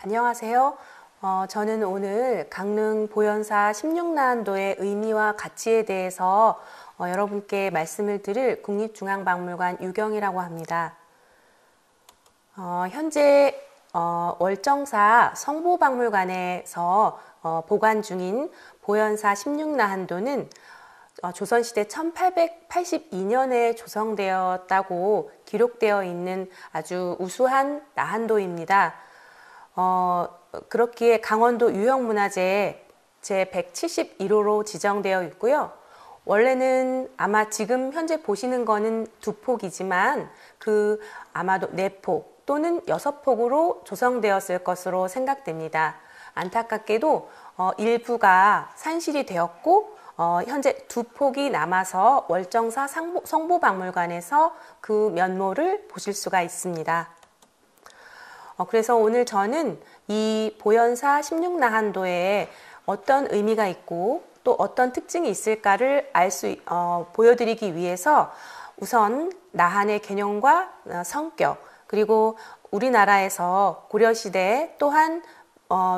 안녕하세요. 저는 오늘 강릉 보현사 16나한도의 의미와 가치에 대해서 여러분께 말씀을 드릴 국립중앙박물관 유경이라고 합니다. 현재 월정사 성보박물관에서 보관 중인 보현사 16나한도는 조선시대 1882년에 조성되었다고 기록되어 있는 아주 우수한 나한도입니다. 그렇기에 강원도 유형문화재 제171호로 지정되어 있고요. 원래는 아마 지금 현재 보시는 거는 2폭이지만 아마도 4폭 또는 6폭으로 조성되었을 것으로 생각됩니다. 안타깝게도 일부가 산실이 되었고 현재 2폭이 남아서 월정사 성보박물관에서 그 면모를 보실 수가 있습니다. 그래서 오늘 저는 이 보현사 16나한도에 어떤 의미가 있고 또 어떤 특징이 있을까를 보여드리기 위해서 우선 나한의 개념과 성격, 그리고 우리나라에서 고려시대 또한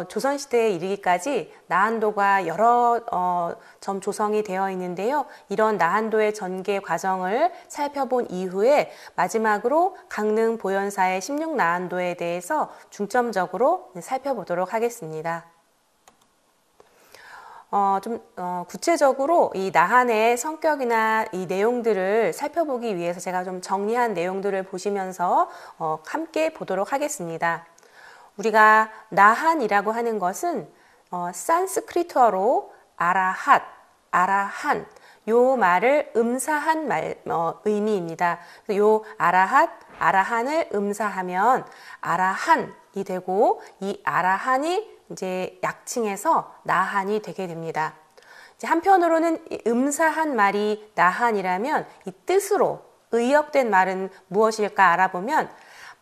조선시대에 이르기까지 나한도가 여러 점 조성이 되어 있는데요. 이런 나한도의 전개 과정을 살펴본 이후에 마지막으로 강릉 보현사의 16나한도에 대해서 중점적으로 살펴보도록 하겠습니다. 구체적으로 이 나한의 성격이나 이 내용들을 살펴보기 위해서 제가 좀 정리한 내용들을 보시면서 함께 보도록 하겠습니다. 우리가 나한이라고 하는 것은 산스크리트어로 아라한 요 말을 음사한 의미입니다. 요 아라한을 음사하면 아라한이 되고 이 아라한이 이제 약칭해서 나한이 되게 됩니다. 이제 한편으로는 음사한 말이 나한이라면 이 뜻으로 의역된 말은 무엇일까 알아보면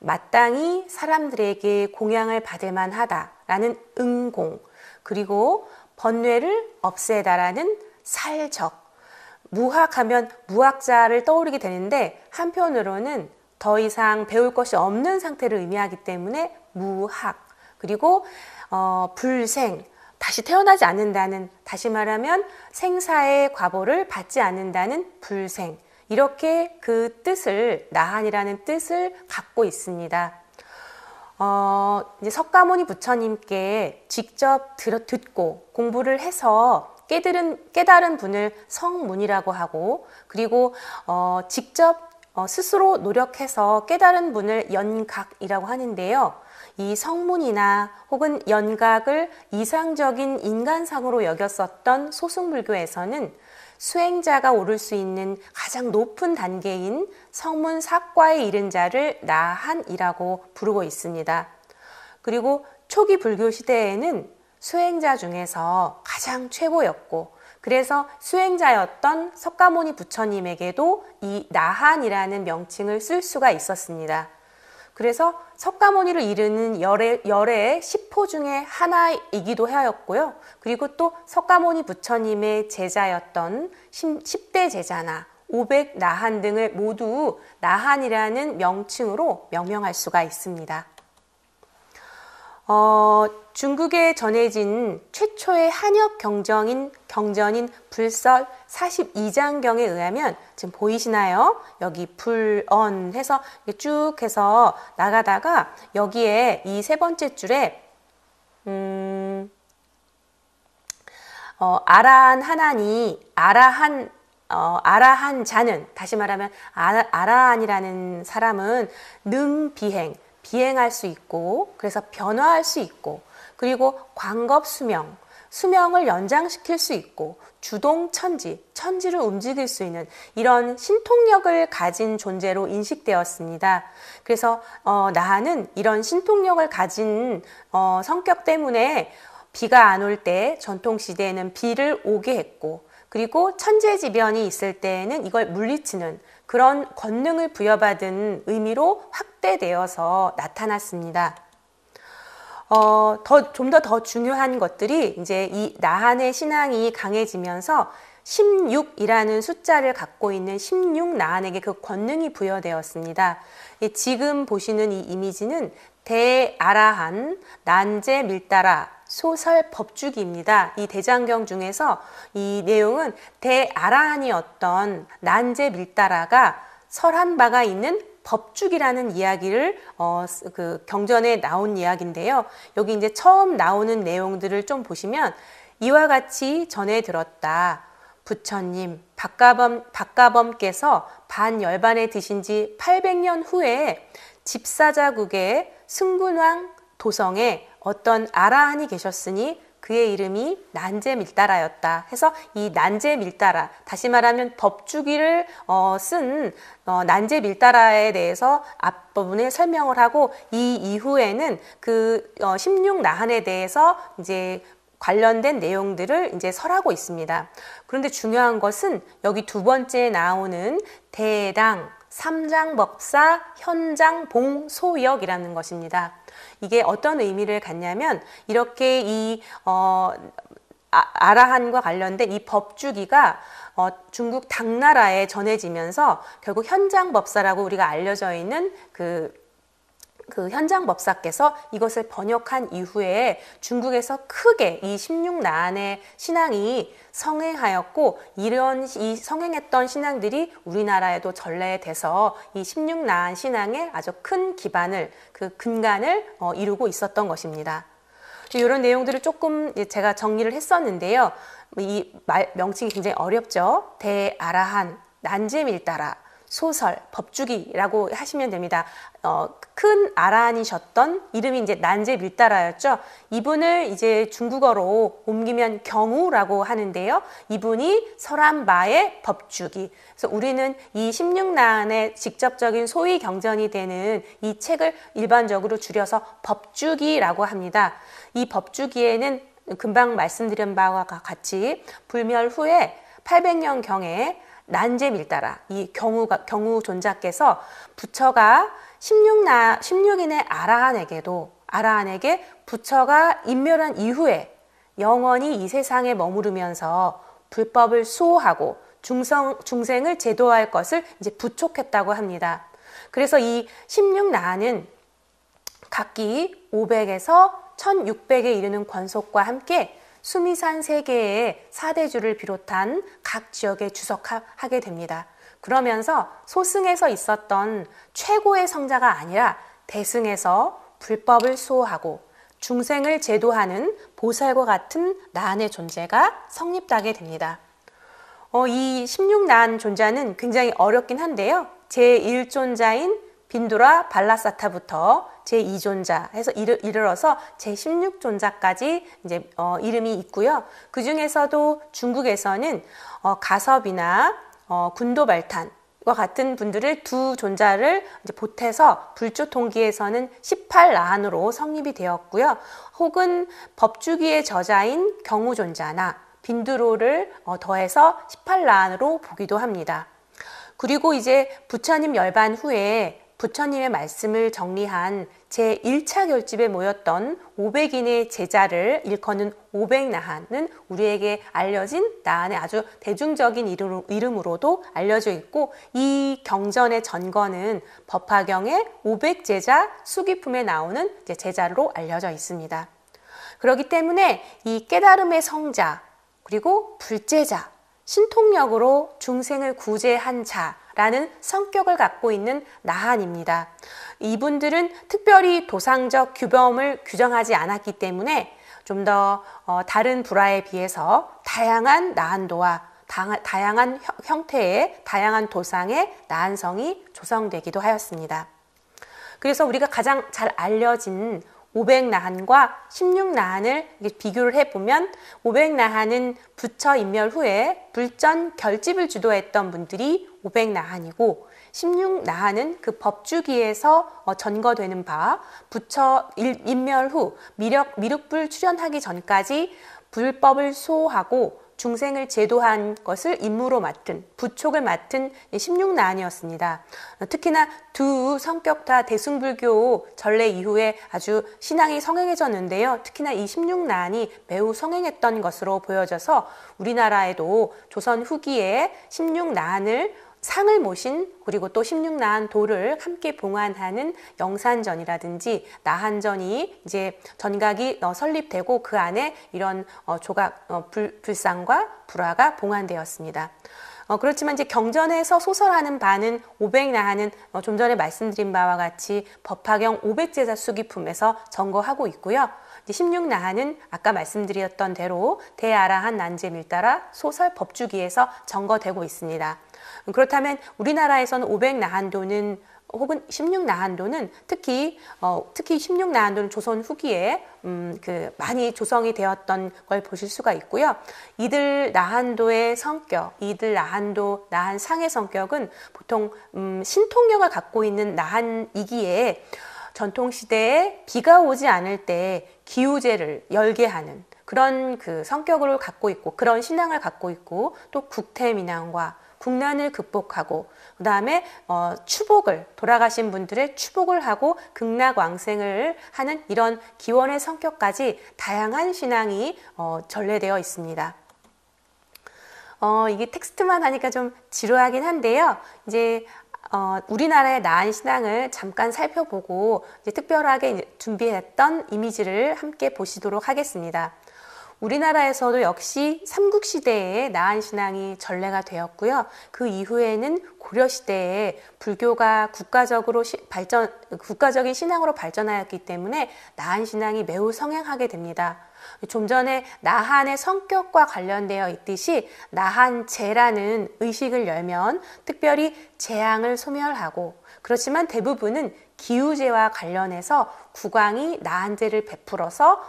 마땅히 사람들에게 공양을 받을 만하다라는 응공, 그리고 번뇌를 없애다라는 살적, 무학하면 무학자를 떠오르게 되는데 한편으로는 더 이상 배울 것이 없는 상태를 의미하기 때문에 무학, 그리고 불생, 다시 태어나지 않는다는, 다시 말하면 생사의 과보를 받지 않는다는 불생, 이렇게 그 뜻을, 나한이라는 뜻을 갖고 있습니다. 이제 석가모니 부처님께 직접 듣고 공부를 해서 깨달은 분을 성문이라고 하고, 그리고 직접 스스로 노력해서 깨달은 분을 연각이라고 하는데요. 이 성문이나 혹은 연각을 이상적인 인간상으로 여겼었던 소승불교에서는 수행자가 오를 수 있는 가장 높은 단계인 성문삭과에 이른 자를 나한이라고 부르고 있습니다. 그리고 초기 불교 시대에는 수행자 중에서 가장 최고였고, 그래서 수행자였던 석가모니 부처님에게도 이 나한이라는 명칭을 쓸 수가 있었습니다. 그래서 석가모니를 이르는 열의 10호 중에 하나이기도 하였고요. 그리고 또 석가모니 부처님의 제자였던 10대 제자나 500나한 등을 모두 나한이라는 명칭으로 명명할 수가 있습니다. 중국에 전해진 최초의 한역 경전인 불설 42장경에 의하면 지금 보이시나요? 여기 불언 해서 쭉 해서 나가다가 여기에 이 세 번째 줄에 아라한 하나니 아라한 자는, 다시 말하면 아라한이라는 사람은 비행할 수 있고, 그래서 변화할 수 있고, 그리고 광겁 수명을 연장시킬 수 있고, 주동 천지를 움직일 수 있는 이런 신통력을 가진 존재로 인식되었습니다. 그래서 나한은 이런 신통력을 가진 성격 때문에 비가 안 올 때 전통시대에는 비를 오게 했고, 그리고 천재지변이 있을 때에는 이걸 물리치는 그런 권능을 부여받은 의미로 확대되어서 나타났습니다. 좀 더 중요한 것들이 이제 이 나한의 신앙이 강해지면서 16이라는 숫자를 갖고 있는 16나한에게 그 권능이 부여되었습니다. 지금 보시는 이 이미지는 대아라한 난제 밀다라 소설 법주기입니다. 이 대장경 중에서 이 내용은 대아라한이었던 난제 밀다라가 설한 바가 있는 법주기라는 이야기를 그 경전에 나온 이야기인데요. 여기 이제 처음 나오는 내용들을 좀 보시면 이와 같이 전해 들었다. 부처님 박가범께서 반열반에 드신 지 800년 후에 집사자국의 승군왕 도성에 어떤 아라한이 계셨으니 그의 이름이 난제밀다라였다 해서 이 난제밀다라, 다시 말하면 법주기를 쓴 난제밀다라에 대해서 앞부분에 설명을 하고, 이 이후에는 그 16나한에 대해서 이제 관련된 내용들을 이제 설하고 있습니다. 그런데 중요한 것은 여기 두 번째 나오는 대당, 삼장법사, 현장봉, 소역이라는 것입니다. 이게 어떤 의미를 갖냐면, 이렇게 이 아라한과 관련된 이 법주기가 중국 당나라에 전해지면서 결국 현장법사라고 우리가 알려져 있는 그 현장법사께서 이것을 번역한 이후에 중국에서 크게 이 16나한의 신앙이 성행하였고, 이 성행했던 신앙들이 우리나라에도 전래돼서 이 16나한 신앙에 아주 큰 기반을, 그 근간을 이루고 있었던 것입니다. 이런 내용들을 조금 제가 정리를 했었는데요. 이 명칭이 굉장히 어렵죠. 대아라한, 난제밀다라, 소설, 법주기라고 하시면 됩니다. 큰 아라한이셨던 이름이 이제 난제밀다라였죠. 이분을 이제 중국어로 옮기면 경우라고 하는데요. 이분이 설한 바의 법주기. 그래서 우리는 이 16나한의 직접적인 소위 경전이 되는 이 책을 일반적으로 줄여서 법주기라고 합니다. 이 법주기에는 금방 말씀드린 바와 같이 불멸 후에 800년경에 난제밀다라, 이 경우 존자께서 부처가 16인의 아라한에게 부처가 인멸한 이후에 영원히 이 세상에 머무르면서 불법을 수호하고 중생을 제도할 것을 이제 부촉했다고 합니다. 그래서 이 16나한은 각기 500에서 1600에 이르는 권속과 함께 수미산 세계의 사대주를 비롯한 각 지역에 주석하게 됩니다. 그러면서 소승에서 있었던 최고의 성자가 아니라 대승에서 불법을 수호하고 중생을 제도하는 보살과 같은 나한의 존재가 성립하게 됩니다. 이 16나한 존자는 굉장히 어렵긴 한데요. 제1존자인 빈두라 발라사타부터 제2존자 해서 이르러서 제16존자까지 이제 이름이 있고요. 그 중에서도 중국에서는 가섭이나 군도발탄과 같은 분들을 두 존자를 이제 보태서 불조통기에서는 18나한으로 성립이 되었고요. 혹은 법주기의 저자인 경우존자나 빈두로를 더해서 18나한으로 보기도 합니다. 그리고 이제 부처님 열반 후에 부처님의 말씀을 정리한 제1차 결집에 모였던 500인의 제자를 일컫는 500나한은 우리에게 알려진 나한의 아주 대중적인 이름으로도 알려져 있고, 이 경전의 전거는 법화경의 500제자 수기품에 나오는 제자로 알려져 있습니다. 그렇기 때문에 이 깨달음의 성자, 그리고 불제자, 신통력으로 중생을 구제한 자라는 성격을 갖고 있는 나한입니다. 이분들은 특별히 도상적 규범을 규정하지 않았기 때문에 좀 더 다른 불화에 비해서 다양한 나한도와 다양한 형태의 다양한 도상의 나한성이 조성되기도 하였습니다. 그래서 우리가 가장 잘 알려진 500나한과 16나한을 비교를 해보면, 500나한은 부처 인멸 후에 불전 결집을 주도했던 분들이 500나한이고, 16나한은 그 법주기에서 전거되는 바, 부처 인멸 후 미륵불 출현하기 전까지 불법을 수호하고 중생을 제도한 것을 임무로 맡은, 부촉을 맡은 16나한이었습니다. 특히나 두 성격 다 대승불교 전래 이후에 아주 신앙이 성행해졌는데요. 특히나 이 16나한이 매우 성행했던 것으로 보여져서 우리나라에도 조선 후기에 16나한을 상을 모신, 그리고 또 16나한 도를 함께 봉안하는 영산전이라든지 나한전이 이제 전각이 설립되고 그 안에 이런 조각 불상과 불화가 봉안되었습니다. 그렇지만 이제 경전에서 소설하는 바는 500나한은 좀 전에 말씀드린 바와 같이 법화경 500제자 수기품에서 점거하고 있고요. 16나한은 아까 말씀드렸던 대로 대아라한 난제밀따라 소설 법주기에서 점거되고 있습니다. 그렇다면 우리나라에서는 500나한도는 혹은 16나한도는 특히 16나한도는 조선 후기에 많이 조성이 되었던 걸 보실 수가 있고요. 이들 나한도의 성격, 이들 나한도 나한상의 성격은 보통 신통력을 갖고 있는 나한이기에 전통시대에 비가 오지 않을 때 기우제를 열게 하는 그런 그 성격을 갖고 있고 그런 신앙을 갖고 있고 또 국태민안과 국난을 극복하고 그 다음에 추복을 돌아가신 분들의 추복을 하고 극락왕생을 하는 이런 기원의 성격까지 다양한 신앙이 전래되어 있습니다. 이게 텍스트만 하니까 좀 지루하긴 한데요. 이제 우리나라의 나한 신앙을 잠깐 살펴보고 이제 특별하게 이제 준비했던 이미지를 함께 보시도록 하겠습니다. 우리나라에서도 역시 삼국시대에 나한 신앙이 전래가 되었고요. 그 이후에는 고려시대에 불교가 국가적인 신앙으로 발전하였기 때문에 나한 신앙이 매우 성행하게 됩니다. 좀 전에 나한의 성격과 관련되어 있듯이 나한제라는 의식을 열면 특별히 재앙을 소멸하고 그렇지만 대부분은 기우제와 관련해서 국왕이 나한제를 베풀어서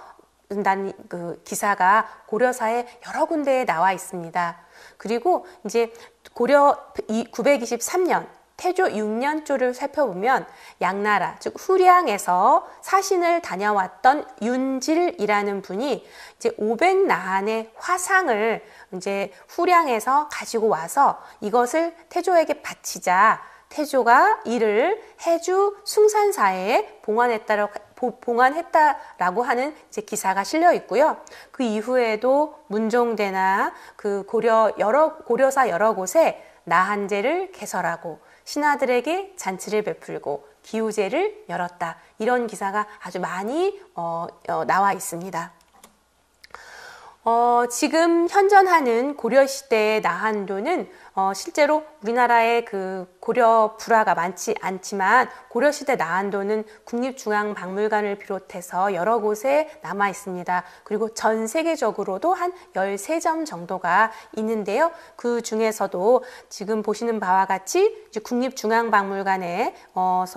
난 그 기사가 고려사에 여러 군데에 나와 있습니다. 그리고 이제 고려 923년 태조 6년조를 살펴보면 양나라 즉 후량에서 사신을 다녀왔던 윤질이라는 분이 이제 500나한의 화상을 이제 후량에서 가지고 와서 이것을 태조에게 바치자 태조가 이를 해주 숭산사에 봉안했다라고 하는 이제 기사가 실려 있고요. 그 이후에도 문종대나 그 고려사 여러 곳에 나한제를 개설하고 신하들에게 잔치를 베풀고 기우제를 열었다. 이런 기사가 아주 많이 나와 있습니다. 지금 현존하는 고려시대의 나한도는 실제로 우리나라의 그 고려 불화가 많지 않지만 고려시대 나한도는 국립중앙박물관을 비롯해서 여러 곳에 남아 있습니다. 그리고 전 세계적으로도 한 13점 정도가 있는데요. 그 중에서도 지금 보시는 바와 같이 이제 국립중앙박물관에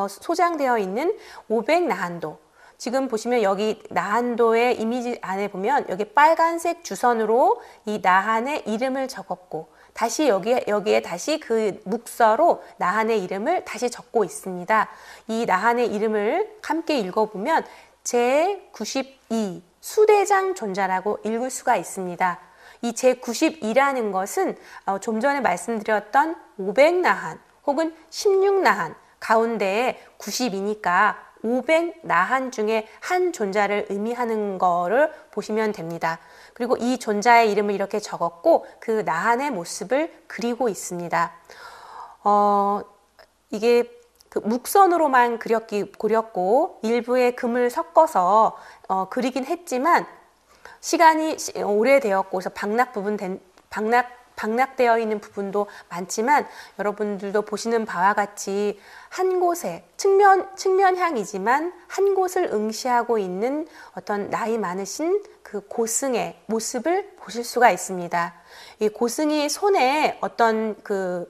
소장되어 있는 500나한도 지금 보시면 여기 나한도의 이미지 안에 보면 여기 빨간색 주선으로 이 나한의 이름을 적었고 다시 여기에 다시 그 묵서로 나한의 이름을 다시 적고 있습니다. 이 나한의 이름을 함께 읽어보면 제92 수대장 존자라고 읽을 수가 있습니다. 이 제92라는 것은 좀 전에 말씀드렸던 500나한 혹은 16나한 가운데에 90이니까 500나한 중에 한 존자를 의미하는 거를 보시면 됩니다. 그리고 이 존자의 이름을 이렇게 적었고 그 나한의 모습을 그리고 있습니다. 이게 그 묵선으로만 그렸고 일부의 금을 섞어서 그리긴 했지만 시간이 오래되었고 그래서 방락되어 있는 부분도 많지만 여러분들도 보시는 바와 같이 한 곳에 측면향이지만 한 곳을 응시하고 있는 어떤 나이 많으신 그 고승의 모습을 보실 수가 있습니다. 이 고승이 손에 어떤 그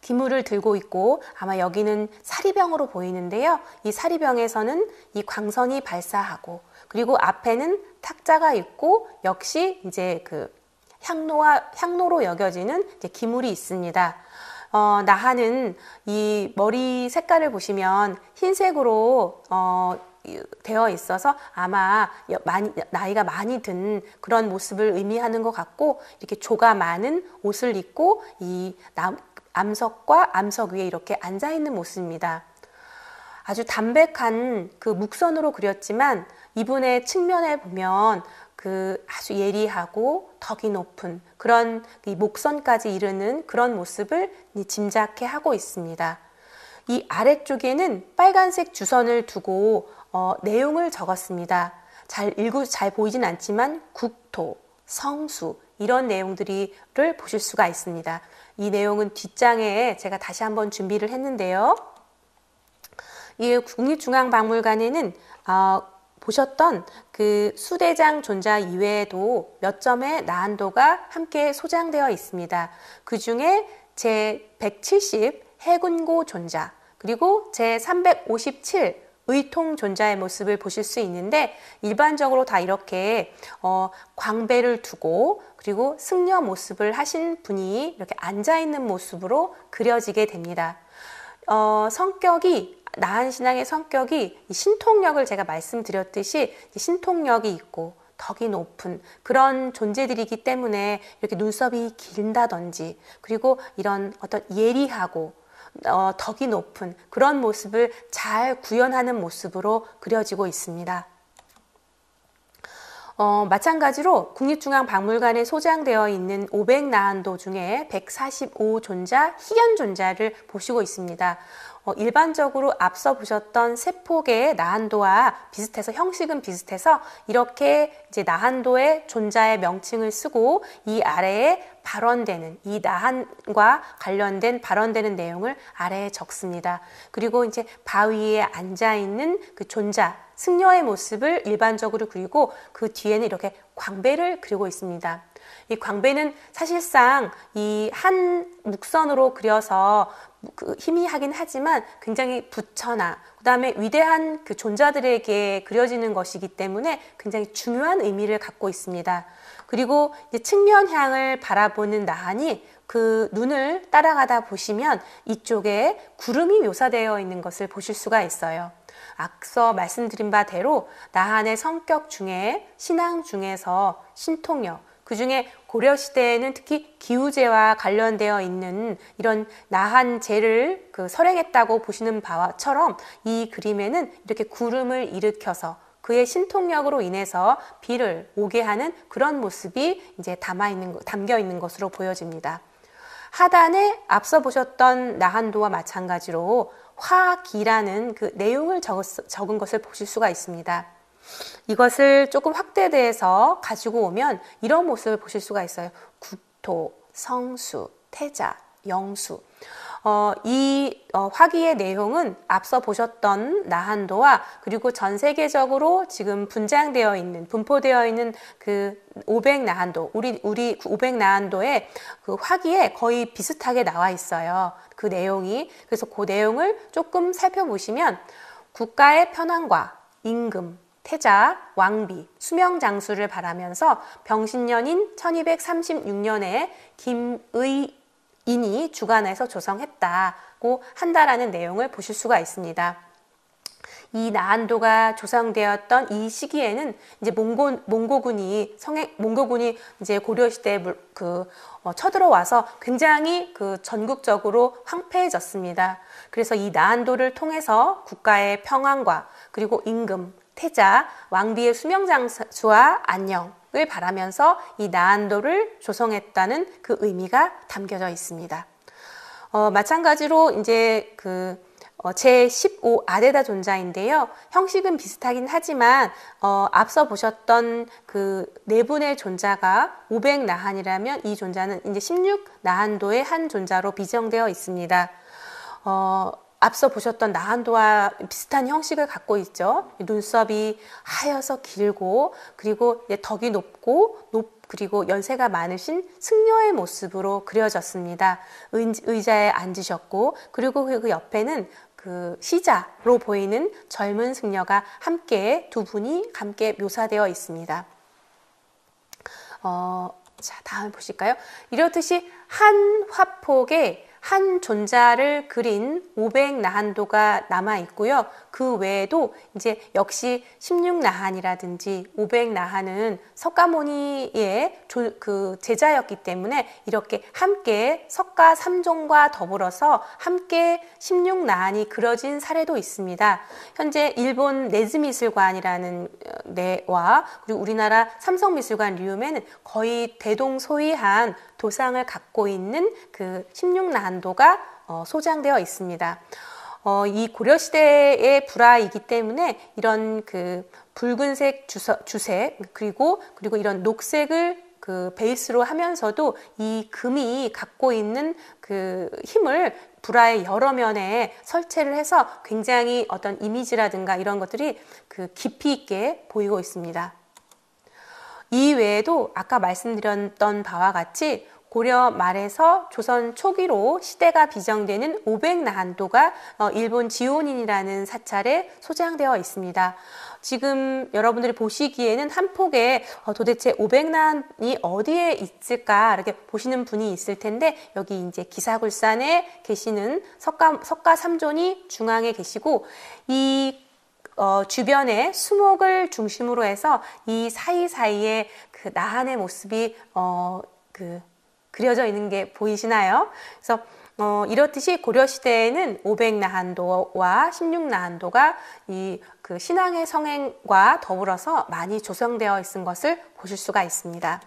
기물을 들고 있고 아마 여기는 사리병으로 보이는데요. 이 사리병에서는 이 광선이 발사하고 그리고 앞에는 탁자가 있고 역시 이제 그 향로로 여겨지는 이제 기물이 있습니다. 나한은 이 머리 색깔을 보시면 흰색으로 되어 있어서 아마 나이가 많이 든 그런 모습을 의미하는 것 같고, 이렇게 조가 많은 옷을 입고 이 암석과 암석 위에 이렇게 앉아 있는 모습입니다. 아주 담백한 그 목선으로 그렸지만 이분의 측면에 보면 그 아주 예리하고 덕이 높은 그런 이 목선까지 이르는 그런 모습을 짐작해 하고 있습니다. 이 아래쪽에는 빨간색 주선을 두고 내용을 적었습니다. 잘 보이진 않지만 국토, 성수 이런 내용들을 보실 수가 있습니다. 이 내용은 뒷장에 제가 다시 한번 준비를 했는데요. 이 국립중앙박물관에는 보셨던 그 수대장 존자 이외에도 몇 점의 나한도가 함께 소장되어 있습니다. 그 중에 제170 해군고 존자, 그리고 제357 의통 존자의 모습을 보실 수 있는데, 일반적으로 다 이렇게 광배를 두고 그리고 승려 모습을 하신 분이 이렇게 앉아 있는 모습으로 그려지게 됩니다. 나한신앙의 성격이 신통력을 제가 말씀드렸듯이 신통력이 있고 덕이 높은 그런 존재들이기 때문에 이렇게 눈썹이 길다든지, 그리고 이런 어떤 예리하고 덕이 높은 그런 모습을 잘 구현하는 모습으로 그려지고 있습니다. 마찬가지로 국립중앙박물관에 소장되어 있는 500나한도 중에 145존자, 희연존자를 보시고 있습니다. 일반적으로 앞서 보셨던 세폭의 나한도와 비슷해서, 형식은 비슷해서 이렇게 이제 나한도의 존자의 명칭을 쓰고 이 아래에 발언되는, 이 나한과 관련된 발언되는 내용을 아래에 적습니다. 그리고 이제 바위에 앉아 있는 그 존자, 승려의 모습을 일반적으로 그리고 그 뒤에는 이렇게 광배를 그리고 있습니다. 이 광배는 사실상 이 한 묵선으로 그려서 희미하긴 하지만 굉장히 부처나 그다음에 위대한 그 존자들에게 그려지는 것이기 때문에 굉장히 중요한 의미를 갖고 있습니다. 그리고 이제 측면향을 바라보는 나한이 그 눈을 따라가다 보시면 이쪽에 구름이 묘사되어 있는 것을 보실 수가 있어요. 앞서 말씀드린 바대로 나한의 성격 중에, 신앙 중에서 신통력, 그 중에 고려시대에는 특히 기우제와 관련되어 있는 이런 나한제를 설행했다고 보시는 바처럼 이 그림에는 이렇게 구름을 일으켜서 그의 신통력으로 인해서 비를 오게 하는 그런 모습이 이제 담겨 있는 것으로 보여집니다. 하단에 앞서 보셨던 나한도와 마찬가지로 화기라는 그 내용을 적은 것을 보실 수가 있습니다. 이것을 조금 확대돼서 가지고 오면 이런 모습을 보실 수가 있어요. 국토, 성수, 태자, 영수. 이 화기의 내용은 앞서 보셨던 나한도와 그리고 전 세계적으로 지금 분포되어 있는 그 500나한도, 우리 500나한도의 그 화기에 거의 비슷하게 나와 있어요. 그 내용이. 그래서 그 내용을 조금 살펴보시면 국가의 편안과 임금, 태자, 왕비, 수명장수를 바라면서 병신년인 1236년에 김의인이 주관해서 조성했다고 한다라는 내용을 보실 수가 있습니다. 이 나한도가 조성되었던 이 시기에는 이제 몽고군이 이제 고려시대에 쳐들어와서 굉장히 전국적으로 황폐해졌습니다. 그래서 이 나한도를 통해서 국가의 평안과 그리고 임금, 태자, 왕비의 수명장수와 안녕을 바라면서 이 나한도를 조성했다는 그 의미가 담겨져 있습니다. 마찬가지로 이제 제15 아데다 존자인데요. 형식은 비슷하긴 하지만 앞서 보셨던 그 네 분의 존자가 500나한이라면 이 존자는 이제 16나한도의 한 존자로 비정되어 있습니다. 앞서 보셨던 나한도와 비슷한 형식을 갖고 있죠. 눈썹이 하여서 길고 그리고 덕이 높고 그리고 연세가 많으신 승려의 모습으로 그려졌습니다. 의자에 앉으셨고 그리고 그 옆에는 그 시자로 보이는 젊은 승려가 두 분이 함께 묘사되어 있습니다. 자, 다음 보실까요? 이렇듯이 한 화폭에 한 존자를 그린 500나한도가 남아 있고요. 그 외에도 이제 역시 16나한이라든지 500나한은 석가모니의 그 제자였기 때문에 이렇게 함께 석가 3종과 더불어서 함께 16나한이 그려진 사례도 있습니다. 현재 일본 네즈미술관이라는 데와 그리고 우리나라 삼성미술관 류음에는 거의 대동소이한 도상을 갖고 있는 그 16나한도가 소장되어 있습니다. 이 고려시대의 불화이기 때문에 이런 그 붉은색 주색 그리고 이런 녹색을 그 베이스로 하면서도 이 금이 갖고 있는 그 힘을 불화의 여러 면에 설치를 해서 굉장히 어떤 이미지라든가 이런 것들이 그 깊이 있게 보이고 있습니다. 이 외에도 아까 말씀드렸던 바와 같이 고려 말에서 조선 초기로 시대가 비정되는 500나한도가 일본 지온인이라는 사찰에 소장되어 있습니다. 지금 여러분들이 보시기에는 한 폭에 도대체 500나한이 어디에 있을까 이렇게 보시는 분이 있을 텐데 여기 이제 기사굴산에 계시는 석가 삼존이 중앙에 계시고 이 주변에 수목을 중심으로 해서 이 사이사이에 그 나한의 모습이 그려져 있는 게 보이시나요? 그래서 이렇듯이 고려시대에는 500나한도와 16나한도가 이 그 신앙의 성행과 더불어서 많이 조성되어 있는 것을 보실 수가 있습니다.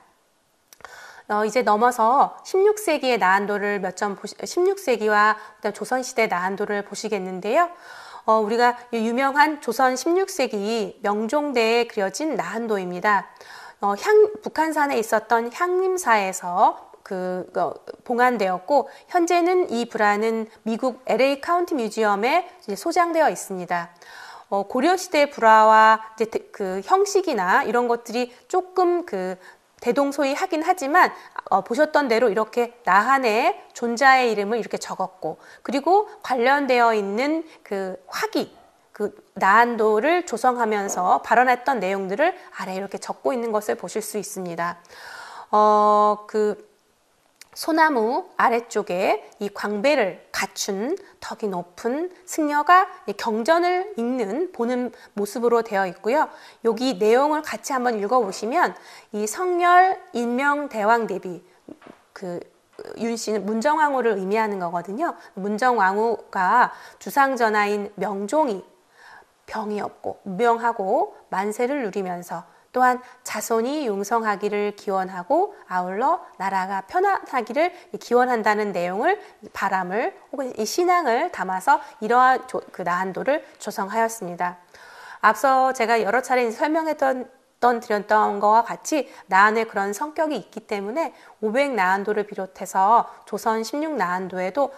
이제 넘어서 16세기의 나한도를 16세기와 조선시대 나한도를 보시겠는데요. 우리가 유명한 조선 16세기 명종대에 그려진 나한도입니다. 북한산에 있었던 향림사에서 봉안되었고 현재는 이 불화는 미국 LA 카운티 뮤지엄에 소장되어 있습니다. 고려시대 불화와 이제 그 형식이나 이런 것들이 조금 그 대동소이하긴 하지만 보셨던 대로 이렇게 나한의 존자의 이름을 이렇게 적었고 그리고 관련되어 있는 그 화기 그 나한도를 조성하면서 발언했던 내용들을 아래에 이렇게 적고 있는 것을 보실 수 있습니다. 소나무 아래쪽에 이 광배를 갖춘 덕이 높은 승려가 경전을 보는 모습으로 되어 있고요. 여기 내용을 같이 한번 읽어보시면 이 성렬 인명대왕 대비 윤씨는 문정왕후를 의미하는 거거든요. 문정왕후가 주상전하인 명종이 병이 없고 무병하고 만세를 누리면서 또한 자손이 용성하기를 기원하고 아울러 나라가 편안하기를 기원한다는 내용을 바람을 혹은 이 신앙을 담아서 이러한 그 나한도를 조성하였습니다. 앞서 제가 여러 차례 드렸던 것과 같이 나한의 그런 성격이 있기 때문에 500나한도를 비롯해서 조선 16나한도에도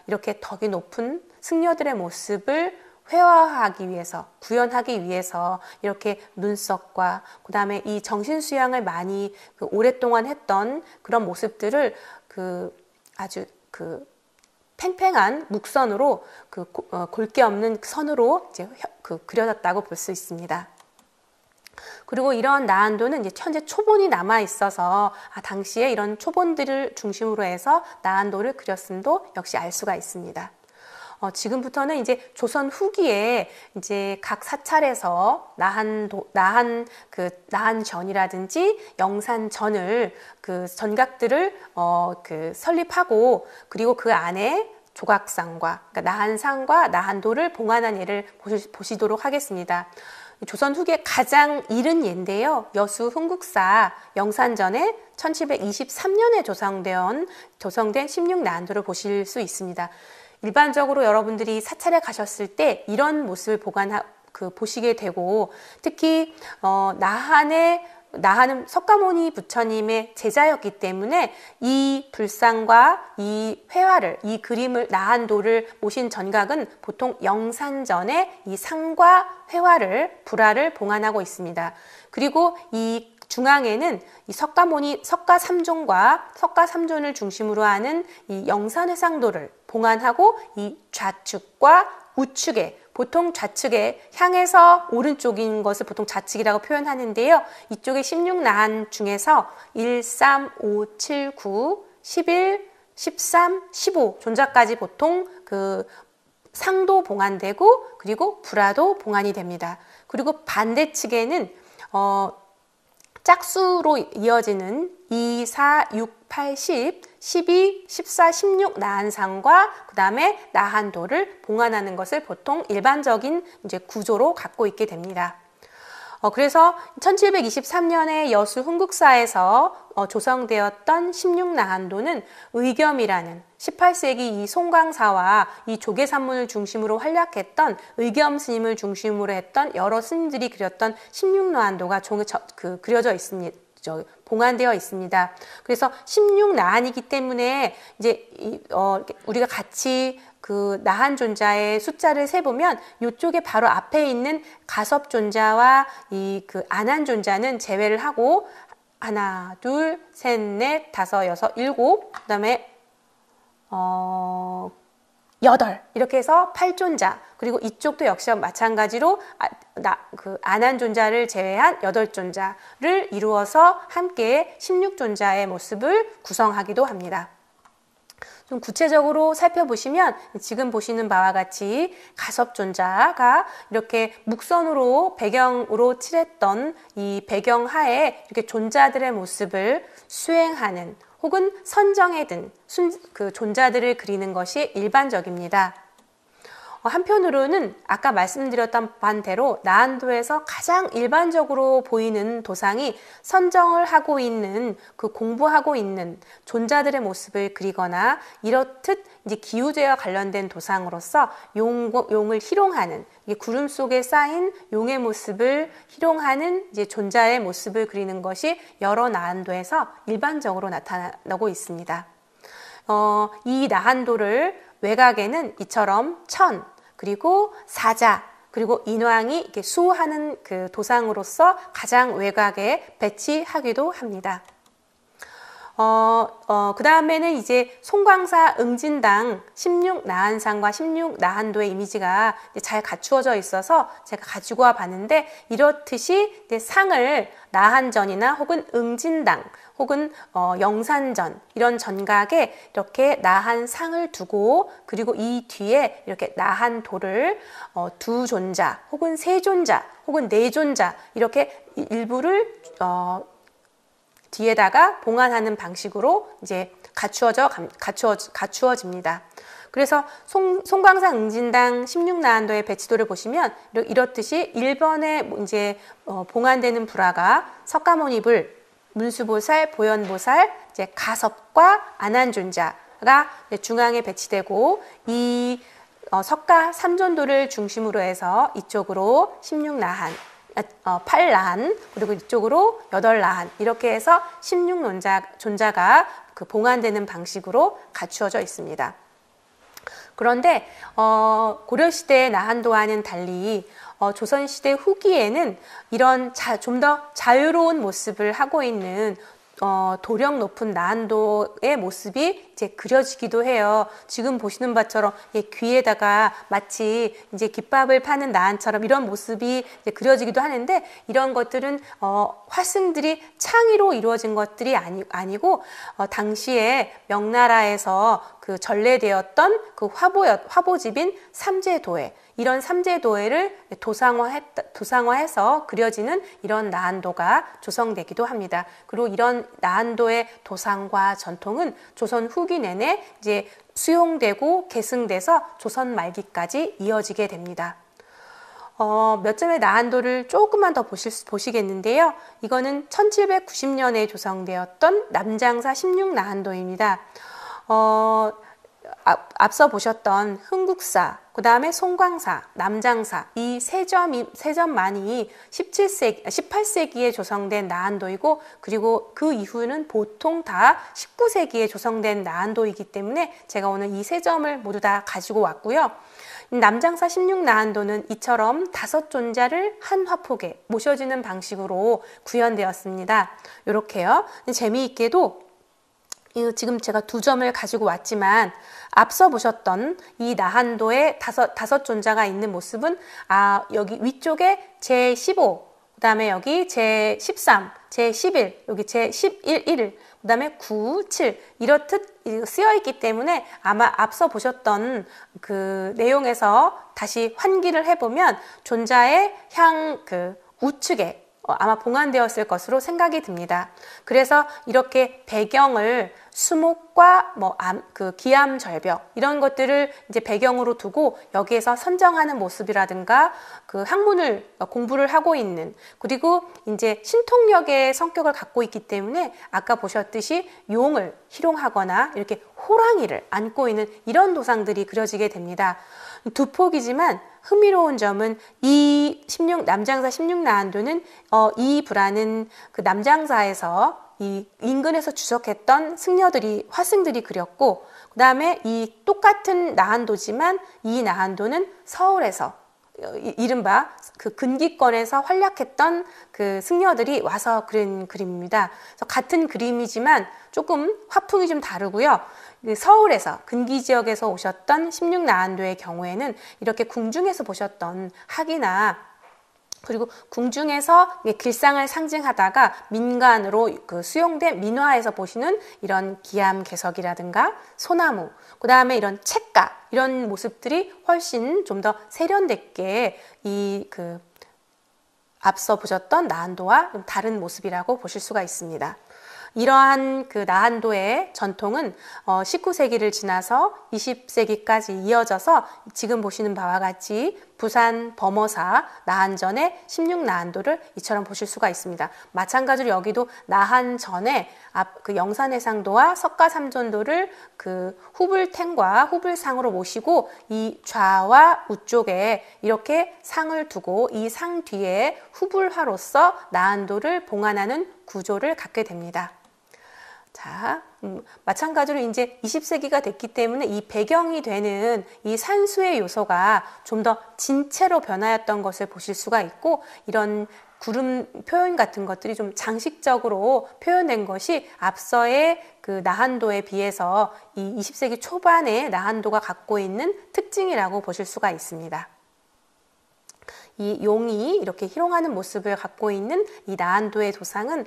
이렇게 덕이 높은 승려들의 모습을 회화하기 위해서, 구현하기 위해서 이렇게 눈썹과 그 다음에 이 정신수양을 많이 오랫동안 했던 그런 모습들을 아주 팽팽한 묵선으로 골게 없는 선으로 이제 그려졌다고 볼 수 있습니다. 그리고 이런 나한도는 이제 현재 초본이 남아 있어서 당시에 이런 초본들을 중심으로 해서 나한도를 그렸음도 역시 알 수가 있습니다. 지금부터는 이제 조선 후기에 이제 각 사찰에서 나한전이라든지 영산전을 전각들을 설립하고 그리고 그 안에 조각상과 그러니까 나한상과 나한도를 봉안한 예를 보시도록 하겠습니다. 조선 후기에 가장 이른 예인데요. 여수 흥국사 영산전에 1723년에 조성된 16나한도를 보실 수 있습니다. 일반적으로 여러분들이 사찰에 가셨을 때 이런 모습을 보시게 되고 특히 나한은 석가모니 부처님의 제자였기 때문에 이 불상과 이 회화를 이 그림을 나한도를 모신 전각은 보통 영산전에 이 상과 회화를 불화를 봉안하고 있습니다. 그리고 이 중앙에는 이 석가 삼존을 중심으로 하는 이 영산회상도를 봉안하고 이 좌측과 우측에 보통 좌측에 향해서 오른쪽인 것을 보통 좌측이라고 표현하는데요. 이쪽에 16나한 중에서 1, 3, 5, 7, 9, 11, 13, 15 존자까지 보통 그 상도 봉안되고 그리고 불화도 봉안이 됩니다. 그리고 반대측에는 짝수로 이어지는 2, 4, 6, 8, 10, 12, 14, 16 나한상과 그 다음에 나한도를 봉안하는 것을 보통 일반적인 이제 구조로 갖고 있게 됩니다. 그래서 1723년에 여수 흥국사에서 조성되었던 16나한도는 의겸이라는 18세기 이 송광사와 이 조계산문을 중심으로 활약했던 의겸 스님을 중심으로 했던 여러 스님들이 그렸던 16나한도가 그려져 있습니다. 봉안되어 있습니다. 그래서 16나한이기 때문에 이제 우리가 같이 그 나한존자의 숫자를 세보면 이쪽에 바로 앞에 있는 가섭존자와 이 그 안한존자는 제외를 하고 하나, 둘, 셋, 넷, 다섯, 여섯, 일곱, 그 다음에 8 이렇게 해서 8존자 그리고 이쪽도 역시 마찬가지로 그 안한존자를 제외한 8존자를 이루어서 함께 16존자의 모습을 구성하기도 합니다. 좀 구체적으로 살펴보시면 지금 보시는 바와 같이 가섭존자가 이렇게 묵선으로 배경으로 칠했던 이 배경하에 이렇게 존자들의 모습을 수행하는 혹은 선정에 든 그 존자들을 그리는 것이 일반적입니다. 한편으로는 아까 말씀드렸던 반대로 나한도에서 가장 일반적으로 보이는 도상이 선정을 하고 있는 그 공부하고 있는 존자들의 모습을 그리거나 이렇듯 이제 기우제와 관련된 도상으로서 용을 희롱하는 구름 속에 쌓인 용의 모습을 희롱하는 이제 존자의 모습을 그리는 것이 여러 나한도에서 일반적으로 나타나고 있습니다. 이 나한도를 외곽에는 이처럼 천 그리고 사자 그리고 인왕이 이렇게 수호하는 그 도상으로서 가장 외곽에 배치하기도 합니다. 그 다음에는 이제 송광사 응진당 16나한상과 16나한도의 이미지가 잘 갖추어져 있어서 제가 가지고 와 봤는데 이렇듯이 이제 상을 나한전이나 혹은 응진당 혹은 영산전 이런 전각에 이렇게 나한상을 두고 그리고 이 뒤에 이렇게 나한도를 두 존자 혹은 세 존자 혹은 네 존자 이렇게 일부를 뒤에다가 봉안하는 방식으로 이제 갖추어집니다. 그래서 송광사 응진당 16나한도의 배치도를 보시면 이렇듯이 1번에 이제 봉안되는 불화가 석가모니불, 문수보살, 보현보살, 이제 가섭과 안한존자가 중앙에 배치되고 이 석가 3존도를 중심으로 해서 이쪽으로 16나한 8나한 그리고 이쪽으로 8나한 이렇게 해서 16존자가 그 봉안되는 방식으로 갖추어져 있습니다. 그런데 고려시대의 나한도와는 달리 조선시대 후기에는 이런 좀 더 자유로운 모습을 하고 있는 도령 높은 나한도의 모습이 이제 그려지기도 해요. 지금 보시는 바처럼 귀에다가 마치 이제 깃밥을 파는 나한처럼 이런 모습이 이제 그려지기도 하는데 이런 것들은 화승들이 창의로 이루어진 것들이 아니고 당시에 명나라에서 그 전래되었던 그 화보집인 삼재도회 이런 삼재도회를 도상화해서 그려지는 이런 나한도가 조성되기도 합니다. 그리고 이런 나한도의 도상과 전통은 조선 후기 내내 이제 수용되고 계승돼서 조선 말기까지 이어지게 됩니다. 몇 점의 나한도를 조금만 더 보시겠는데요. 이거는 1790년에 조성되었던 남장사 16나한도입니다. 앞서 보셨던 흥국사, 그 다음에 송광사, 남장사 이 세 점만이 18세기에 조성된 나한도이고 그리고 그 이후는 보통 다 19세기에 조성된 나한도이기 때문에 제가 오늘 이 세 점을 모두 다 가지고 왔고요. 남장사 16나한도는 이처럼 5존자를 한 화폭에 모셔지는 방식으로 구현되었습니다. 이렇게요. 재미있게도 지금 제가 2점을 가지고 왔지만 앞서 보셨던 이 나한도의 다섯 존자가 있는 모습은 여기 위쪽에 제15, 그 다음에 여기 제13, 제11, 여기 제11을 그다음에 9, 7 이렇듯 쓰여 있기 때문에 아마 앞서 보셨던 그 내용에서 다시 환기를 해보면 존자의 우측에 아마 봉안되었을 것으로 생각이 듭니다. 그래서 이렇게 배경을 수목과 기암절벽 이런 것들을 이제 배경으로 두고 여기에서 선정하는 모습이라든가 그 학문을 공부를 하고 있는, 그리고 이제 신통력의 성격을 갖고 있기 때문에 아까 보셨듯이 용을 희롱하거나 이렇게 호랑이를 안고 있는 이런 도상들이 그려지게 됩니다. 두 폭이지만 흥미로운 점은 이 남장사 16나한도는 이 불안은 그 남장사에서 이 인근에서 주석했던 화승들이 그렸고, 그 다음에 이 똑같은 나한도지만 이 나한도는 서울에서 이른바 그 근기권에서 활약했던 그 승려들이 와서 그린 그림입니다. 그래서 같은 그림이지만 조금 화풍이 좀 다르고요. 서울에서 근기 지역에서 오셨던 16나한도의 경우에는 이렇게 궁중에서 보셨던 학이나 그리고 궁중에서 길상을 상징하다가 민간으로 그 수용된 민화에서 보시는 이런 기암개석이라든가 소나무, 그 다음에 이런 책가 이런 모습들이 훨씬 좀 더 세련됐게 앞서 보셨던 나한도와 좀 다른 모습이라고 보실 수가 있습니다. 이러한 그 나한도의 전통은 19세기를 지나서 20세기까지 이어져서 지금 보시는 바와 같이 부산 범어사 나한전의 16나한도를 이처럼 보실 수가 있습니다. 마찬가지로 여기도 나한전에 그 영산해상도와 석가삼전도를 그 후불탱과 후불상으로 모시고 이 좌와 우쪽에 이렇게 상을 두고 이 상 뒤에 후불화로서 나한도를 봉안하는 구조를 갖게 됩니다. 자, 마찬가지로 이제 20세기가 됐기 때문에 이 배경이 되는 이 산수의 요소가 좀 더 진체로 변하였던 것을 보실 수가 있고, 이런 구름 표현 같은 것들이 좀 장식적으로 표현된 것이 앞서의 그 나한도에 비해서 이 20세기 초반의 나한도가 갖고 있는 특징이라고 보실 수가 있습니다. 이 용이 이렇게 희롱하는 모습을 갖고 있는 이 나한도의 도상은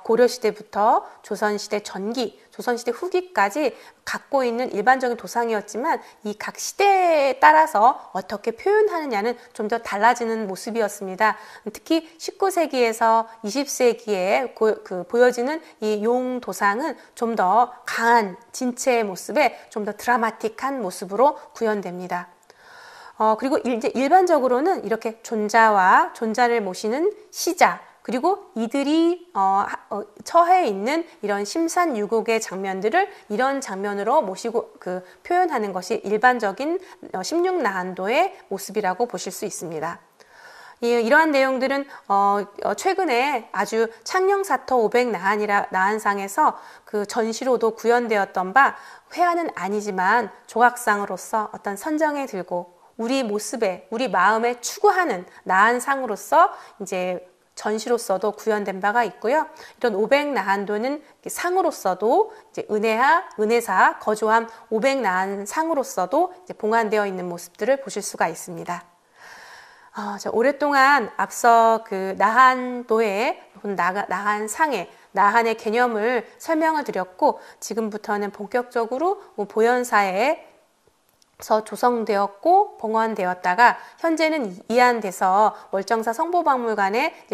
고려시대부터 조선시대 전기, 조선시대 후기까지 갖고 있는 일반적인 도상이었지만 이 각 시대에 따라서 어떻게 표현하느냐는 좀 더 달라지는 모습이었습니다. 특히 19세기에서 20세기에 보여지는 이 용 도상은 좀 더 강한 진체의 모습에 좀 더 드라마틱한 모습으로 구현됩니다. 그리고 이제 일반적으로는 이렇게 존자와 존자를 모시는 시자, 그리고 이들이 처해 있는 이런 심산유곡의 장면들을 이런 장면으로 모시고 표현하는 것이 일반적인 16나한도의 모습이라고 보실 수 있습니다. 이러한 내용들은 최근에 아주 창녕사터 500나한상에서 그 전시로도 구현되었던 바, 회화는 아니지만 조각상으로서 어떤 선정에 들고 우리 모습에, 우리 마음에 추구하는 나한상으로서 이제 전시로서도 구현된 바가 있고요. 이런 500나한도는 상으로서도 이제 은혜사, 거조함 500나한상으로서도 이제 봉안되어 있는 모습들을 보실 수가 있습니다. 오랫동안 앞서 그 나한도의 나한상의 나한의 개념을 설명을 드렸고, 지금부터는 본격적으로 보현사에 조성되었고 봉헌되었다가 현재는 이안돼서 월정사 성보박물관에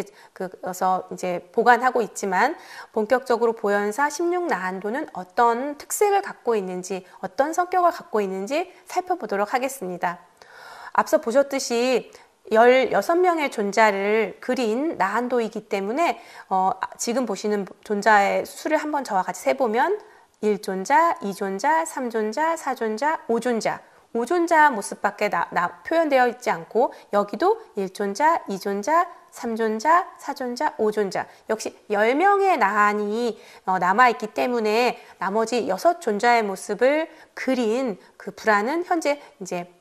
이제 보관하고 있지만, 본격적으로 보현사 16나한도는 어떤 특색을 갖고 있는지, 어떤 성격을 갖고 있는지 살펴보도록 하겠습니다. 앞서 보셨듯이 16명의 존자를 그린 나한도이기 때문에 지금 보시는 존자의 수를 한번 저와 같이 세보면 1존자, 2존자, 3존자, 4존자, 5존자 5존자 모습밖에 표현되어 있지 않고, 여기도 1존자, 2존자, 3존자, 4존자, 5존자 역시 10명의 나한이 남아있기 때문에 나머지 6존자의 모습을 그린 그 불안은 현재 이제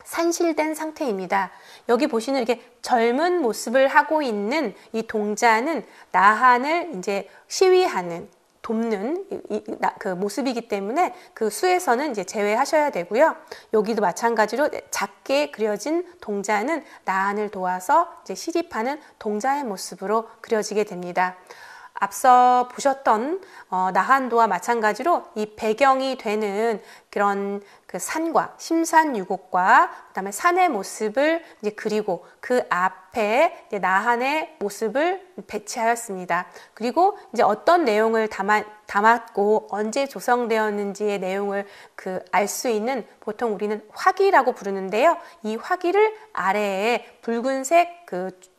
산실된 상태입니다. 여기 보시는 이렇게 젊은 모습을 하고 있는 이 동자는 나한을 이제 시위하는, 돕는 그 모습이기 때문에 그 수에서는 이제 제외하셔야 되고요. 여기도 마찬가지로 작게 그려진 동자는 나한을 도와서 이제 시립하는 동자의 모습으로 그려지게 됩니다. 앞서 보셨던 나한도와 마찬가지로 이 배경이 되는 그런 그 산과 심산유곡과 그다음에 산의 모습을 이제 그리고 그 앞에 이제 나한의 모습을 배치하였습니다. 그리고 이제 어떤 내용을 담았고 언제 조성되었는지의 내용을 알 수 있는 보통 우리는 화기라고 부르는데요. 이 화기를 아래에 붉은색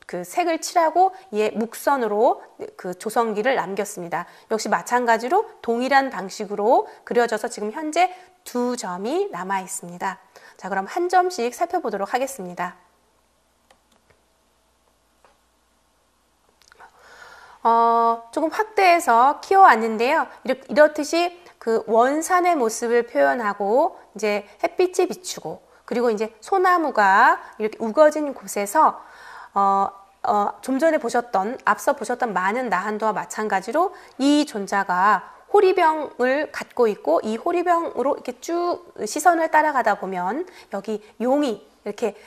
그 색을 칠하고 이에 묵선으로 그 조성기를 남겼습니다. 역시 마찬가지로 동일한 방식으로 그려져서 지금 현재 2점이 남아 있습니다. 자, 그럼 한 점씩 살펴보도록 하겠습니다. 조금 확대해서 키워왔는데요. 이렇듯이 그 원산의 모습을 표현하고 이제 햇빛이 비추고 그리고 이제 소나무가 이렇게 우거진 곳에서 좀 전에 앞서 보셨던 많은 나한도와 마찬가지로 이 존자가 호리병을 갖고 있고 이 호리병으로 이렇게 쭉 시선을 따라가다 보면 여기 용이 이렇게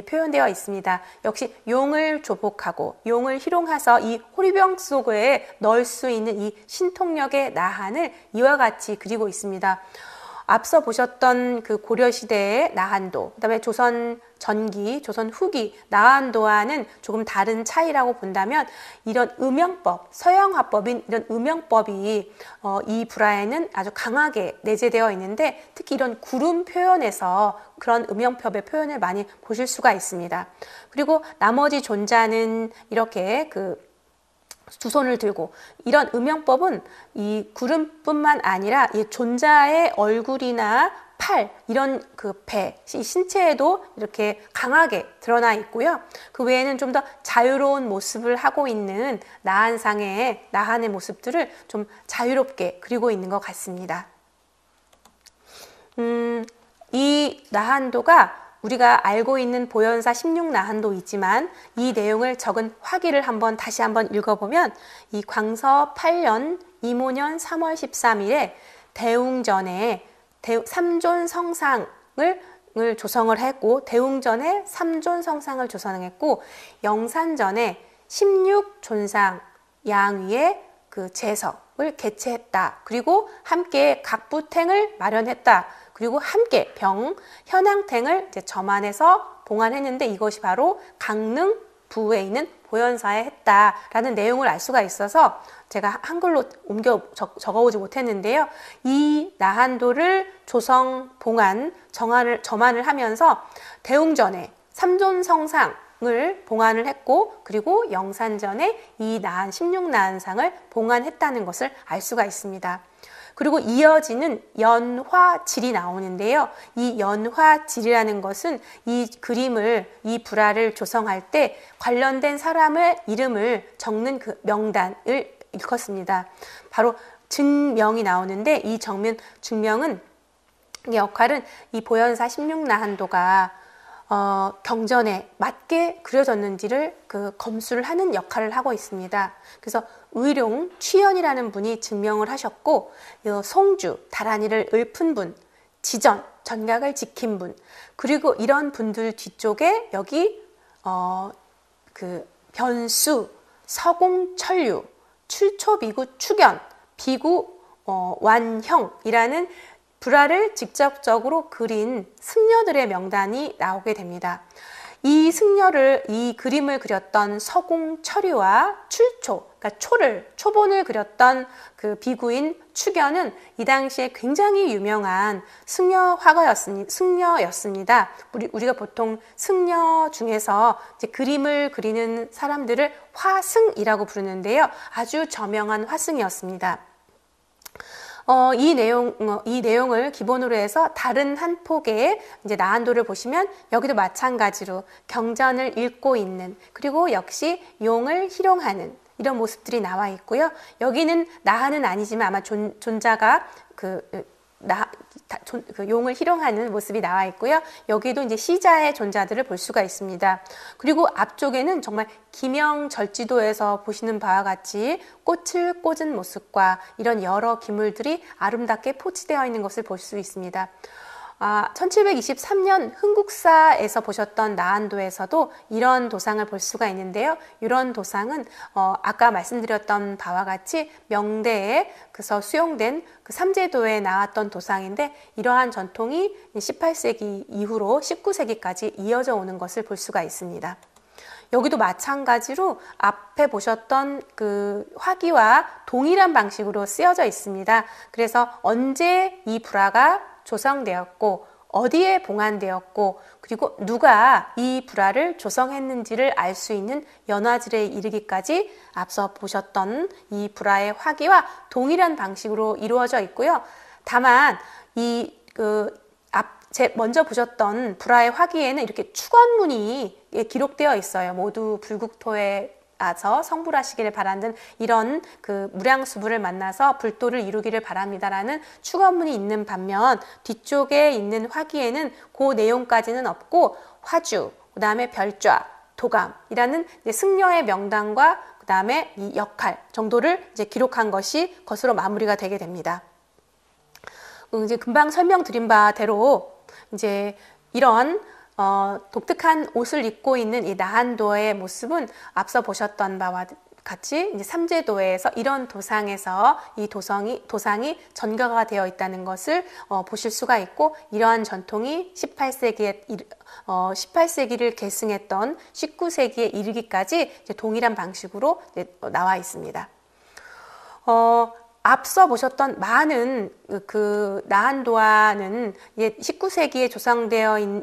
표현되어 있습니다. 역시 용을 조복하고 용을 희롱해서 이 호리병 속에 넣을 수 있는 이 신통력의 나한을 이와 같이 그리고 있습니다. 앞서 보셨던 그 고려시대의 나한도, 그 다음에 조선 전기, 조선 후기 나한도와는 조금 다른 차이라고 본다면 이런 음영법, 서양화법인 이런 음영법이 이 불화에는 아주 강하게 내재되어 있는데 특히 이런 구름 표현에서 그런 음영법의 표현을 많이 보실 수가 있습니다. 그리고 나머지 존자는 이렇게 두 손을 들고 이런 음영법은 이 구름뿐만 아니라 이 존자의 얼굴이나 팔 이런 배, 신체에도 이렇게 강하게 드러나 있고요. 그 외에는 좀 더 자유로운 모습을 하고 있는 나한의 모습들을 좀 자유롭게 그리고 있는 것 같습니다. 이 나한도가 우리가 알고 있는 보현사 16나한도이지만 이 내용을 적은 화기를 다시 한번 읽어보면 이 광서 8년 이모년 3월 13일에 대웅전에 삼존 성상을 조성을 했고 대웅전에 삼존 성상을 조성했고 영산전에 16존상 양위의 그 제석을 개최했다. 그리고 함께 각부탱을 마련했다. 그리고 함께 현황탱을 이제 점안해서 봉안했는데 이것이 바로 강릉 부에 있는 보현사에 했다라는 내용을 알 수가 있어서 제가 한글로 적어오지 못했는데요. 이 나한도를 조성, 봉안, 점안을 하면서 대웅전에 삼존성상을 봉안을 했고 그리고 영산전에 이 16나한상을 봉안했다는 것을 알 수가 있습니다. 그리고 이어지는 연화질이 나오는데요. 이 연화질이라는 것은 이 불화를 조성할 때 관련된 사람의 이름을 적는 그 명단을 일컫습니다. 바로 증명이 나오는데 이 증명은 역할은 이 보현사 16나한도가 경전에 맞게 그려졌는지를 검수를 하는 역할을 하고 있습니다. 그래서 의룡 취연이라는 분이 증명을 하셨고 송주 다란이를 읊은 분, 지전 전각을 지킨 분, 그리고 이런 분들 뒤쪽에 여기 변수, 서공천류, 출초비구 추견, 비구 완형이라는 불화를 직접적으로 그린 승려들의 명단이 나오게 됩니다. 이 그림을 그렸던 서공철유와 출초, 그러니까 초본을 그렸던 그 비구인 추견은 이 당시에 굉장히 유명한 승려였습니다. 우리가 보통 승려 중에서 이제 그림을 그리는 사람들을 화승이라고 부르는데요. 아주 저명한 화승이었습니다. 이 내용을 기본으로 해서 다른 한 폭의 이제 나한도를 보시면 여기도 마찬가지로 경전을 읽고 있는 그리고 역시 용을 희롱하는 이런 모습들이 나와 있고요. 여기는 나한은 아니지만 아마 존자가 용을 희롱하는 모습이 나와 있고요. 여기도 이제 시자의 존자들을 볼 수가 있습니다. 그리고 앞쪽에는 정말 기명절지도에서 보시는 바와 같이 꽃을 꽂은 모습과 이런 여러 기물들이 아름답게 포치되어 있는 것을 볼 수 있습니다. 1723년 흥국사에서 보셨던 나한도에서도 이런 도상을 볼 수가 있는데요. 이런 도상은 아까 말씀드렸던 바와 같이 명대에 그래서 수용된 그 삼제도에 나왔던 도상인데 이러한 전통이 18세기 이후로 19세기까지 이어져 오는 것을 볼 수가 있습니다. 여기도 마찬가지로 앞에 보셨던 그 화기와 동일한 방식으로 쓰여져 있습니다. 그래서 언제 이 불화가 조성되었고 어디에 봉안되었고 그리고 누가 이 불화를 조성했는지를 알 수 있는 연화질에 이르기까지 앞서 보셨던 이 불화의 화기와 동일한 방식으로 이루어져 있고요. 다만 먼저 보셨던 불화의 화기에는 이렇게 축원문이 기록되어 있어요. 모두 불국토에 아서 성불하시기를 바라는 이런 그 무량수부를 만나서 불도를 이루기를 바랍니다라는 축원문이 있는 반면 뒤쪽에 있는 화기에는 그 내용까지는 없고 화주, 그 다음에 별좌, 도감이라는 승려의 명단과 그 다음에 이 역할 정도를 이제 기록한 것이 것으로 마무리가 되게 됩니다. 이제 금방 설명드린 바대로 이제 이런 독특한 옷을 입고 있는 이 나한도의 모습은 앞서 보셨던 바와 같이 이제 삼제도에서 이런 도상에서 이 도상이 전가가 되어 있다는 것을 보실 수가 있고 이러한 전통이 18세기를 계승했던 19세기에 이르기까지 이제 동일한 방식으로 이제 나와 있습니다. 앞서 보셨던 많은 그 나한도와는 19세기에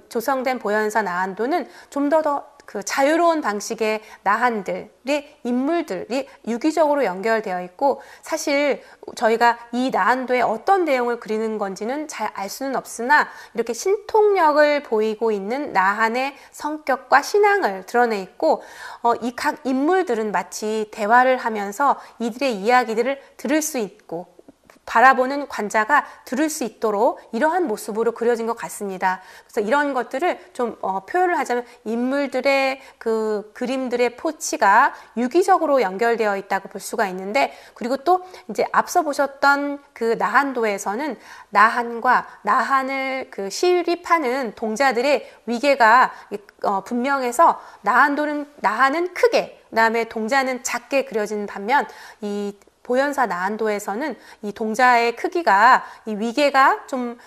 조성된 보현사 나한도는 좀 더 그 자유로운 방식의 나한들이 인물들이 유기적으로 연결되어 있고 사실 저희가 이 나한도에 어떤 내용을 그리는 건지는 잘 알 수는 없으나 이렇게 신통력을 보이고 있는 나한의 성격과 신앙을 드러내 있고 이 각 인물들은 마치 대화를 하면서 이들의 이야기들을 들을 수 있고 바라보는 관자가 들을 수 있도록 이러한 모습으로 그려진 것 같습니다. 그래서 이런 것들을 좀 표현을 하자면 인물들의 그 그림들의 포치가 유기적으로 연결되어 있다고 볼 수가 있는데 그리고 또 이제 앞서 보셨던 그 나한도에서는 나한과 나한을 그 시립하는 동자들의 위계가 분명해서 나한은 크게 그다음에 동자는 작게 그려진 반면 이 보현사 나한도에서는 이 동자의 크기가 이 위계가 좀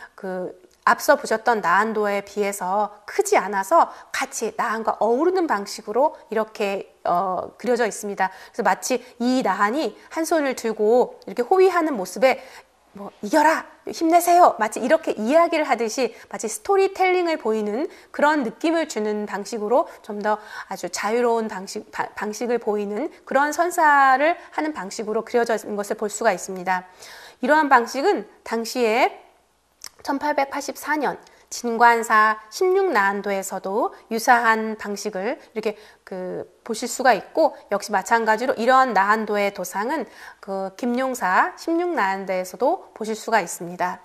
앞서 보셨던 나한도에 비해서 크지 않아서 같이 나한과 어우르는 방식으로 이렇게 그려져 있습니다. 그래서 마치 이 나한이 한 손을 들고 이렇게 호위하는 모습에 이겨라! 힘내세요! 마치 이렇게 이야기를 하듯이 마치 스토리텔링을 보이는 그런 느낌을 주는 방식으로 좀 더 아주 자유로운 방식을 보이는 그런 선사를 하는 방식으로 그려진 것을 볼 수가 있습니다. 이러한 방식은 당시에 1884년 진관사 16나한도에서도 유사한 방식을 이렇게 보실 수가 있고 역시 마찬가지로 이러한 나한도의 도상은 김용사 16나한도에서도 보실 수가 있습니다.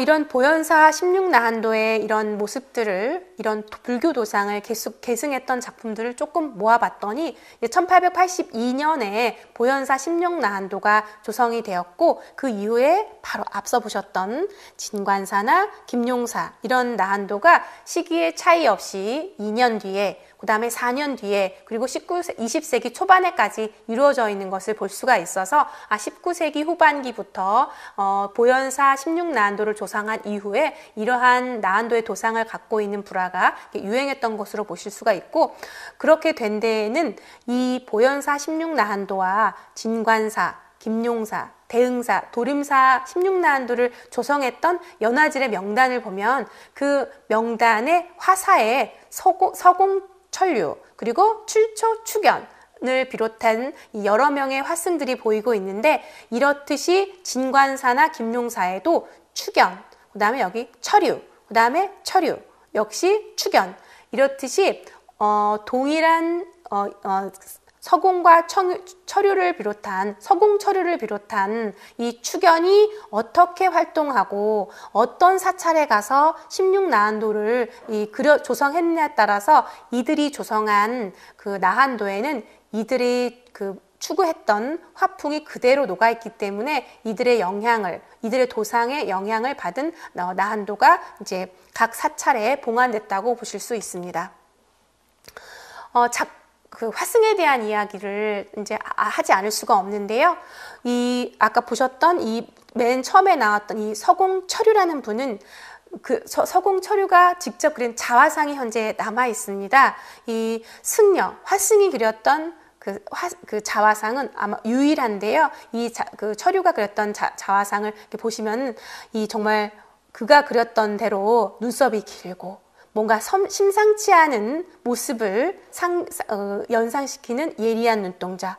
이런 보현사 16나한도의 이런 모습들을 이런 불교 도상을 계승했던 작품들을 조금 모아봤더니 1882년에 보현사 16나한도가 조성이 되었고 그 이후에 바로 앞서 보셨던 진관사나 김용사 이런 나한도가 시기의 차이 없이 2년 뒤에 그 다음에 4년 뒤에 그리고 20세기 초반에까지 이루어져 있는 것을 볼 수가 있어서 19세기 후반기부터 보현사 16나한도를 조성한 이후에 이러한 나한도의 도상을 갖고 있는 불화가 유행했던 것으로 보실 수가 있고 그렇게 된 데에는 이 보현사 16나한도와 진관사, 김용사, 대흥사, 도림사 16나한도를 조성했던 연화질의 명단을 보면 그 명단의 화사에 서공천류 그리고 출처 축연을 비롯한 여러 명의 화승들이 보이고 있는데 이렇듯이 진관사나 김용사에도 축연, 그 다음에 여기 철유, 그 다음에 철유, 역시 축연 이렇듯이 동일한 서공과 철유를 비롯한 서공철유를 비롯한 이 축연이 어떻게 활동하고 어떤 사찰에 가서 16나한도를 조성했느냐에 따라서 이들이 조성한 그 나한도에는 이들이 그 추구했던 화풍이 그대로 녹아있기 때문에 이들의 도상의 영향을 받은 나한도가 이제 각 사찰에 봉안됐다고 보실 수 있습니다. 그 화승에 대한 이야기를 이제 하지 않을 수가 없는데요. 아까 보셨던 맨 처음에 나왔던 이 서공철류라는 분은 그 서공철류가 직접 그린 자화상이 현재 남아 있습니다. 이 승려, 화승이 그렸던 그 자화상은 아마 유일한데요. 그 철류가 그렸던 자화상을 이렇게 보시면 정말 그가 그렸던 대로 눈썹이 길고 뭔가 심상치 않은 모습을 연상시키는 예리한 눈동자,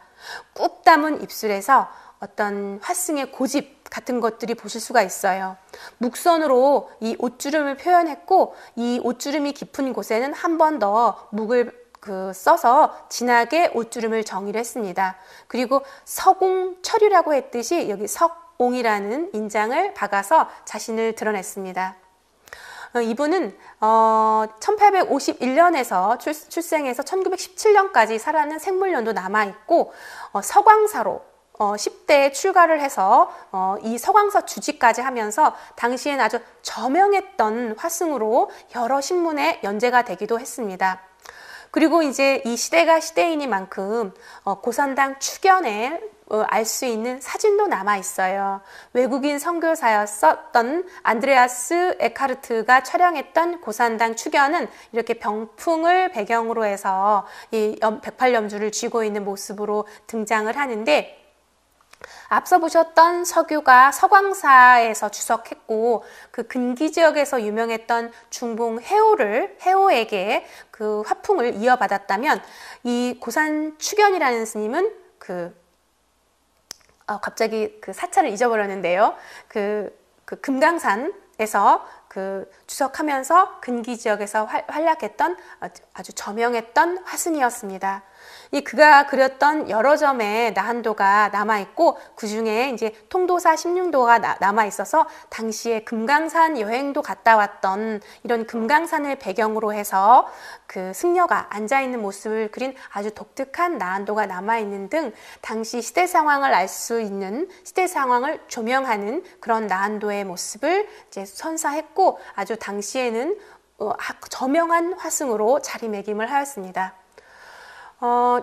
꾹 담은 입술에서 어떤 화승의 고집 같은 것들이 보실 수가 있어요. 묵선으로 이 옷주름을 표현했고 이 옷주름이 깊은 곳에는 한 번 더 묵을 써서 진하게 옷주름을 정의를 했습니다. 그리고 서공철유라고 했듯이 여기 석옹이라는 인장을 박아서 자신을 드러냈습니다. 이분은 1851년에서 출생해서 1917년까지 살아는 생물년도 남아있고 서광사로 10대에 출가를 해서 이 서광서 주지까지 하면서 당시엔 아주 저명했던 화승으로 여러 신문에 연재가 되기도 했습니다. 그리고 이제 이 시대가 시대이니만큼 고산당 축연에 알 수 있는 사진도 남아 있어요. 외국인 선교사였었던 안드레아스 에카르트가 촬영했던 고산당 축연은 이렇게 병풍을 배경으로 해서 이 108염주를 쥐고 있는 모습으로 등장을 하는데, 앞서 보셨던 서규가 서광사에서 주석했고 그 근기 지역에서 유명했던 중봉 해오에게 그 화풍을 이어받았다면, 이 고산 축연이라는 스님은 갑자기 그 사찰을 잊어버렸는데요. 그 금강산에서 주석하면서 근기 지역에서 활약했던 아주 저명했던 화승이었습니다. 그가 그렸던 여러 점의 나한도가 남아있고 그 중에 이제 통도사 16도가 남아있어서 당시에 금강산 여행도 갔다 왔던 이런 금강산을 배경으로 해서 그 승려가 앉아있는 모습을 그린 아주 독특한 나한도가 남아있는 등 당시 시대 상황을 알 수 있는, 시대 상황을 조명하는 그런 나한도의 모습을 이제 선사했고 아주 당시에는 저명한 화승으로 자리매김을 하였습니다.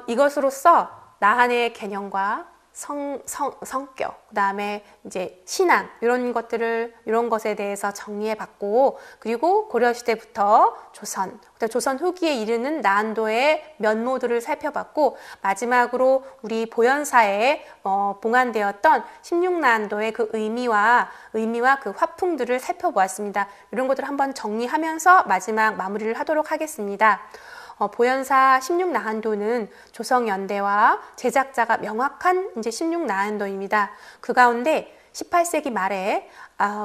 이것으로써 나한의 개념과 성격, 그 다음에 이제 신앙, 이런 것에 대해서 정리해봤고, 그리고 고려시대부터 조선 후기에 이르는 나한도의 면모들을 살펴봤고, 마지막으로 우리 보현사에 봉안되었던 16나한도의 그 의미와 그 화풍들을 살펴보았습니다. 이런 것들을 한번 정리하면서 마지막 마무리를 하도록 하겠습니다. 보현사 16나한도는 조성연대와 제작자가 명확한 이제 16나한도입니다. 그 가운데 18세기 말에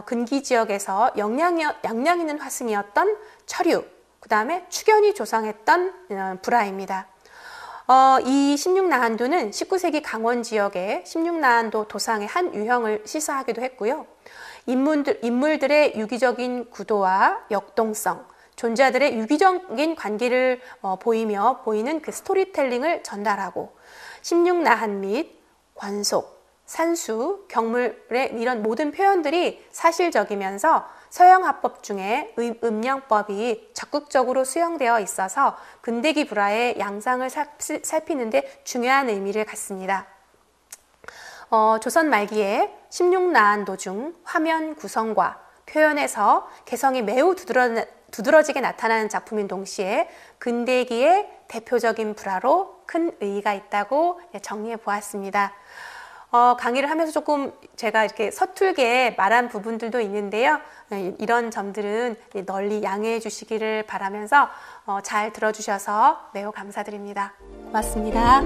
근기 지역에서 영향 있는 화승이었던 철유, 그 다음에 축연이 조성했던 불화입니다. 이 16나한도는 19세기 강원 지역의 16나한도 도상의 한 유형을 시사하기도 했고요. 인물들의 유기적인 구도와 역동성, 존재들의 유기적인 관계를 보이는 그 스토리텔링을 전달하고, 16나한 및 관속, 산수, 경물의 이런 모든 표현들이 사실적이면서 서양화법 중에 음영법이 적극적으로 수용되어 있어서 근대기 불화의 양상을 살피는 데 중요한 의미를 갖습니다. 조선 말기에 16나한도 중 화면 구성과 표현에서 개성이 매우 두드러지게 나타나는 작품인 동시에 근대기의 대표적인 불화로 큰 의의가 있다고 정리해 보았습니다. 강의를 하면서 조금 제가 이렇게 서툴게 말한 부분들도 있는데요. 이런 점들은 널리 양해해 주시기를 바라면서 잘 들어주셔서 매우 감사드립니다. 고맙습니다.